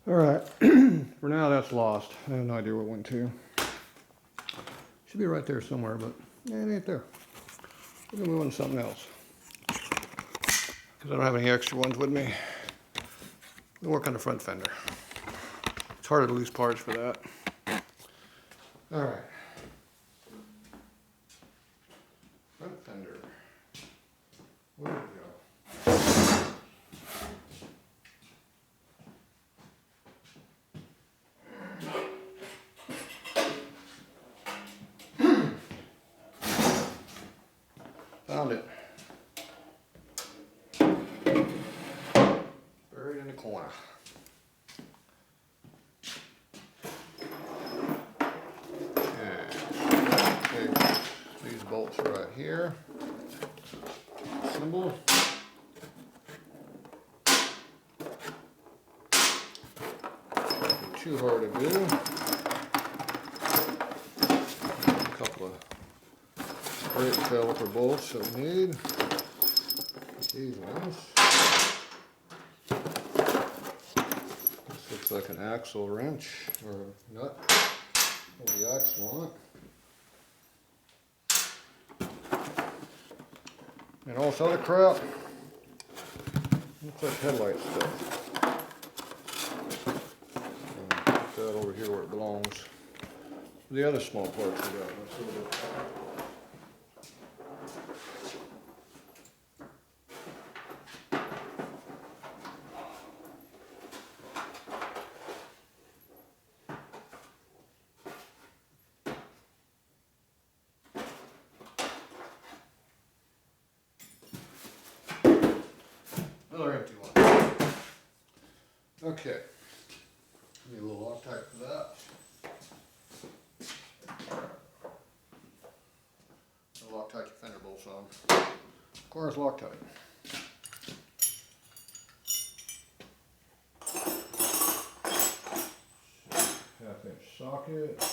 Alright, for now that's lost. I have no idea where it went to. Should be right there somewhere, but it ain't there. We're gonna move on to something else. Because I don't have any extra ones with me. We'll work on the front fender. It's harder to lose parts for that. Alright. Front fender. Where did it go? Found it. Buried in the corner. Okay. These bolts are right here. Symbol. Too hard to do. A couple of brake caliper bolts that we need. These ones. This looks like an axle wrench or a nut. Hold the axle on it. And all this other crap. Looks like headlight stuff. Put that over here where it belongs. The other small parts we got. Let's see what it is. Another empty one. Okay. Need a little Loctite for that. Loctite your fender bolts on. Of course, Loctite. Half-inch socket.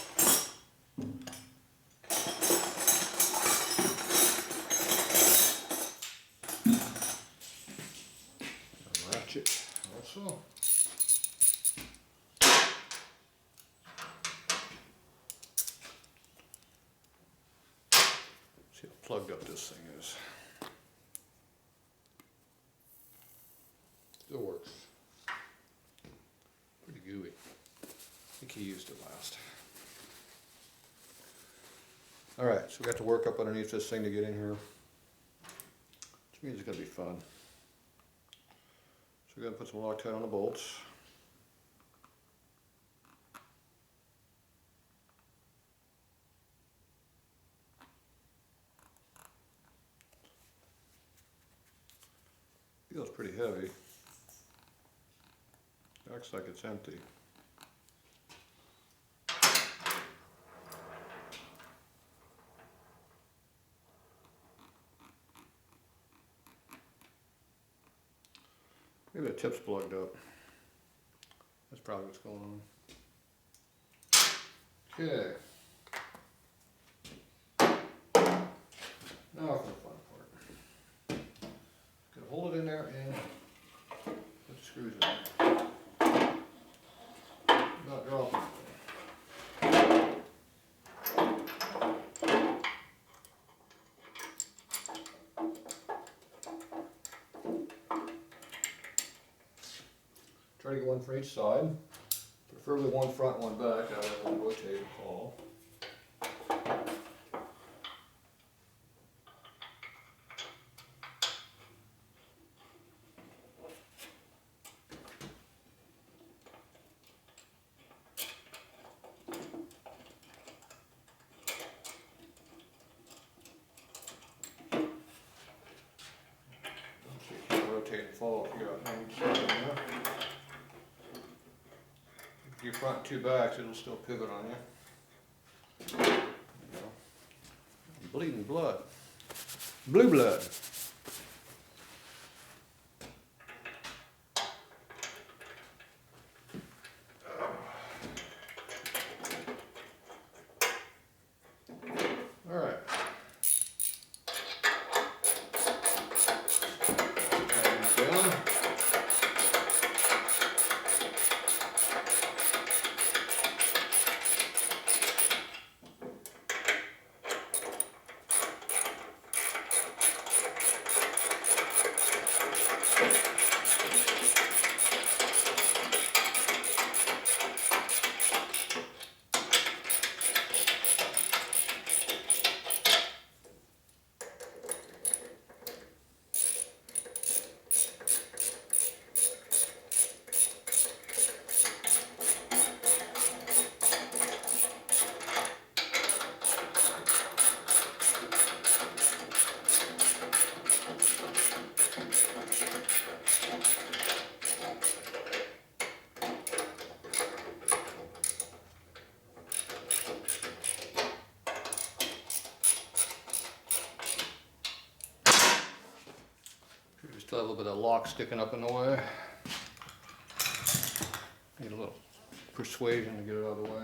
Ratchet also. See how plugged up this thing is. Still works. Pretty gooey. I think he used it last. Alright, so we got to work up underneath this thing to get in here. Which means it's going to be fun. So we're going to put some Loctite on the bolts. Feels pretty heavy. Acts like it's empty. Maybe the tip's plugged up. That's probably what's going on. Okay. Now for the fun part. Gonna hold it in there and put the screws in. Not dropping. Try to get one for each side. Preferably one front, one back. That way it won't rotate and fall. Rotate and fall if you got one each side there. If you front two backs, it'll still pivot on you. There you go. Bleeding blood. Blue blood. Alright. little bit of lock sticking up in the way. Need a little persuasion to get it out of the way.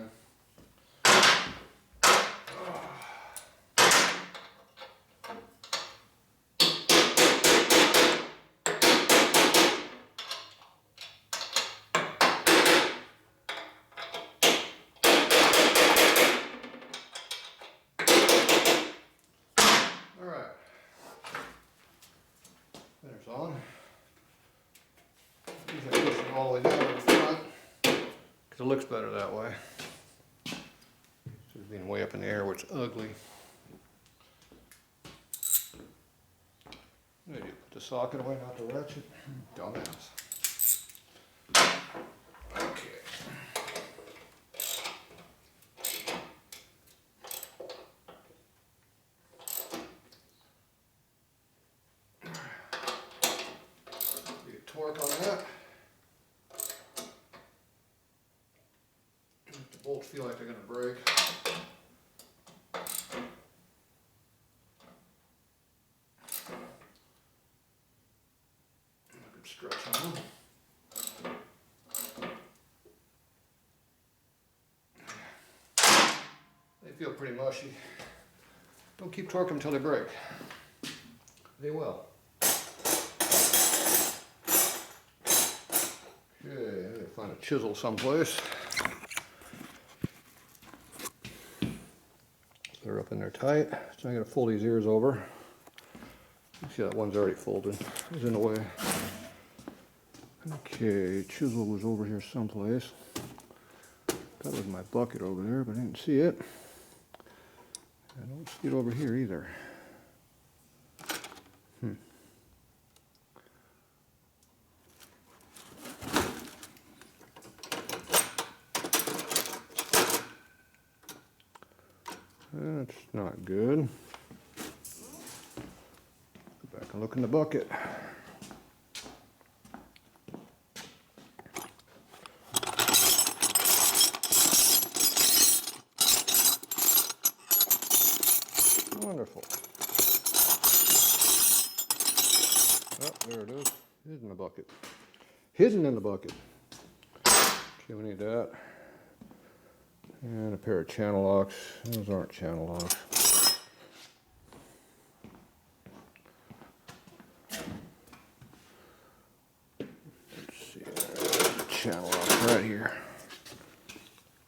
Alright. Fender's on. Usually I push it all the way down to the front because it looks better that way. Instead of being way up in the air, which is ugly. What do I do? Put the socket away, not the ratchet? Dumbass. Okay. Get torque on that. The bolts feel like they're going to break. Stretch on them. They feel pretty mushy. Don't keep torquing until they break. They will. Okay, I gotta find a chisel someplace. They're up in there tight, so I'm gonna fold these ears over. You see that one's already folded. It's in the way. Okay, chisel was over here someplace. That was my bucket over there, but I didn't see it. I don't see it over here either. That's not good. Go back and look in the bucket. Wonderful. Oh, there it is. Hidden in the bucket. Hidden in the bucket. Okay, we need that. And a pair of channel locks. Those aren't channel locks. Let's see. There's a channel lock right here.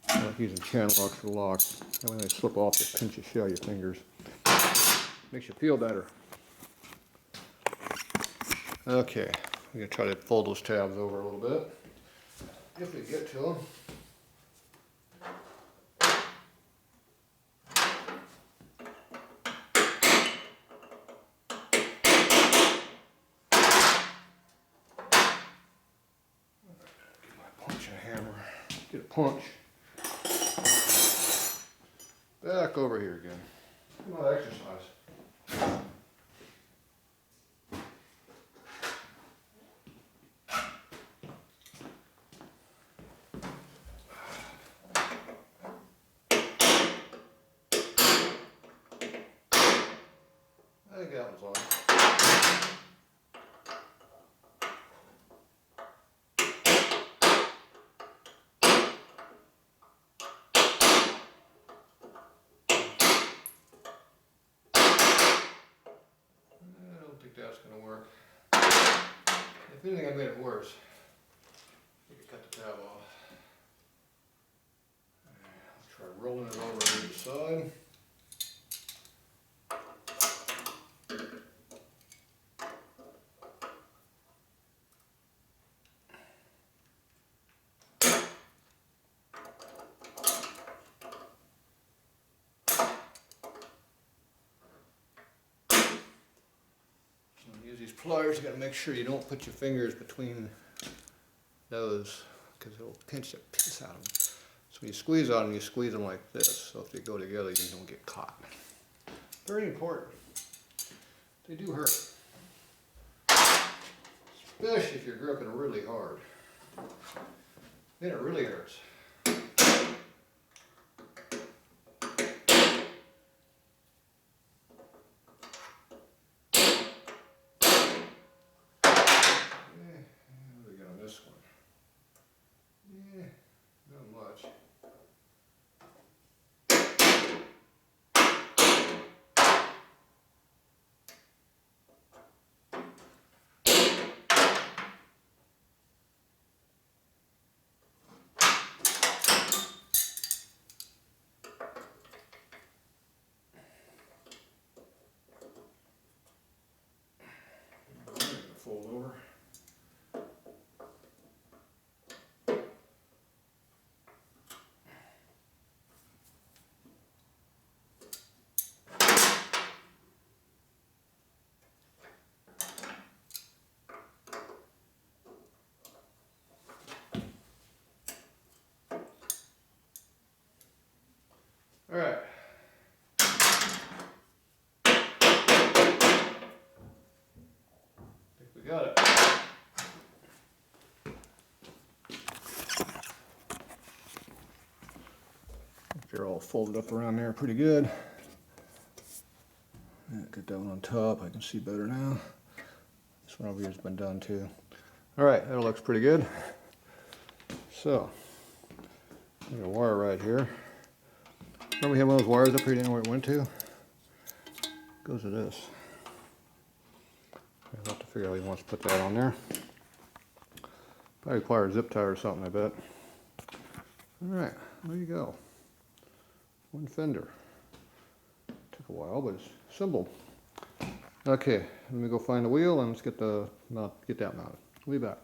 I like using channel locks for locks. And when they slip off, they pinch the shell of your fingers. Makes you feel better. Okay, I'm going to try to fold those tabs over a little bit. If we get to them. Get my punch and a hammer. Get a punch. Back over here again. Come on, exercise. I think that one's on. I don't think that's going to work. If anything, I made it worse. You can cut the tab off. Let's try rolling it over to each side. Use these pliers, you got to make sure you don't put your fingers between those because it'll pinch the piss out of them. So when you squeeze on them, you squeeze them like this. So if they go together, you don't get caught. Very important. They do hurt. Especially if you're gripping really hard. Then it really hurts. they're all folded up around there pretty good. Yeah, get that one on top. I can see better now. This one over here has been done too. All right, that looks pretty good. So, there's a wire right here. Remember we had one of those wires up here, you didn't know where it went to? Goes to this. I'll have to figure out how he wants to put that on there. Probably require a zip tie or something, I bet. Alright, there you go. One fender. Took a while, but it's assembled. Okay, let me go find the wheel and let's get that mounted. We'll be back.